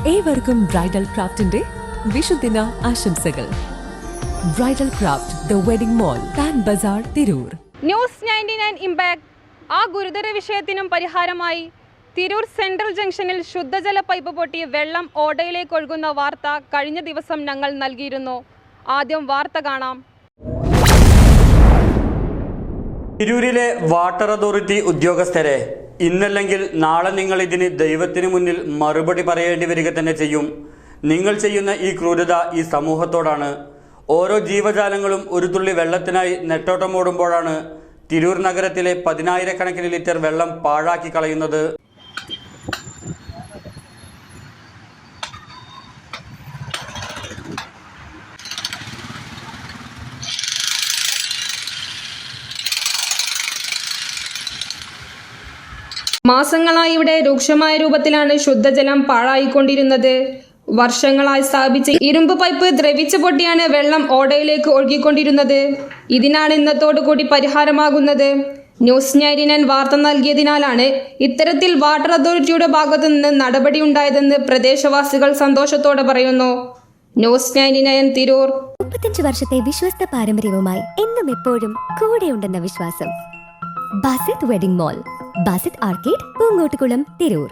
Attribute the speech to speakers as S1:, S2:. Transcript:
S1: ഏവർക്കും ബ്രൈഡൽ ക്രാഫ്റ്റിന്റെ വിഷുദിന ആശംസകൾ. Bridal craft the wedding mall, Pan Bazar, Tirur.
S2: News 99 impact. ആ ഗുരുതര വിഷയത്തിനും പരിഹാരമായി തിരൂർ സെൻട്രൽ ജംഗ്ഷനിൽ ശുദ്ധജല പൈപ്പ് പൊട്ടി വെള്ളം ഓടയിലേക്ക് ഒഴുകുന്ന വാർത്ത കഴിഞ്ഞ ദിവസം ഞങ്ങൾ നൽകിയിരുന്നു. ആദ്യം വാർത്ത കാണാം.
S3: തിരൂരിലെ വാട്ടർ അതോറിറ്റി ഉദ്യോഗസ്ഥരെ ഇന്നല്ലെങ്കിൽ നാളെ നിങ്ങൾ ഇതിന് ദൈവത്തിന് മുന്നിൽ മറുപടി പറയേണ്ടി വരിക തന്നെ ചെയ്യും. നിങ്ങൾ ചെയ്യുന്ന ഈ ക്രൂരത ഈ സമൂഹത്തോടാണ്. ഓരോ ജീവജാലങ്ങളും ഒരു തുള്ളി വെള്ളത്തിനായി നെട്ടോട്ടമോടുമ്പോഴാണ് തിരൂർ നഗരത്തിലെ 10,000-കണക്കിന് ലിറ്റർ വെള്ളം പാഴാക്കി കളയുന്നത്.
S2: മാസങ്ങളായി ഇവിടെ രൂക്ഷമായ രൂപത്തിലാണ് ശുദ്ധജലം പാഴായിക്കൊണ്ടിരുന്നത്. വർഷങ്ങളായി സ്ഥാപിച്ച ഇരുമ്പ് പൈപ്പ് ദ്രവിച്ചു പൊട്ടിയാണ് വെള്ളം ഓടയിലേക്ക് ഒഴുകിക്കൊണ്ടിരുന്നത്. ഇതിനാണ് ഇന്നത്തോടുകൂടി പരിഹാരമാകുന്നത്. ന്യൂസ് 99 വാർത്ത നൽകിയതിനാലാണ് ഇത്തരത്തിൽ വാട്ടർ അതോറിറ്റിയുടെ ഭാഗത്തു നിന്ന് നടപടി ഉണ്ടായതെന്ന് പ്രദേശവാസികൾ സന്തോഷത്തോടെ പറയുന്നു. ന്യൂസ് 99 തിരൂർ.
S4: 35 വർഷത്തെ വിശ്വസ്ത പാരമ്പര്യവുമായി എന്നും എപ്പോഴും കൂടെയുണ്ടെന്ന വിശ്വാസം. Basith wedding mall, Basith arcade, Poongottukulam, Tirur.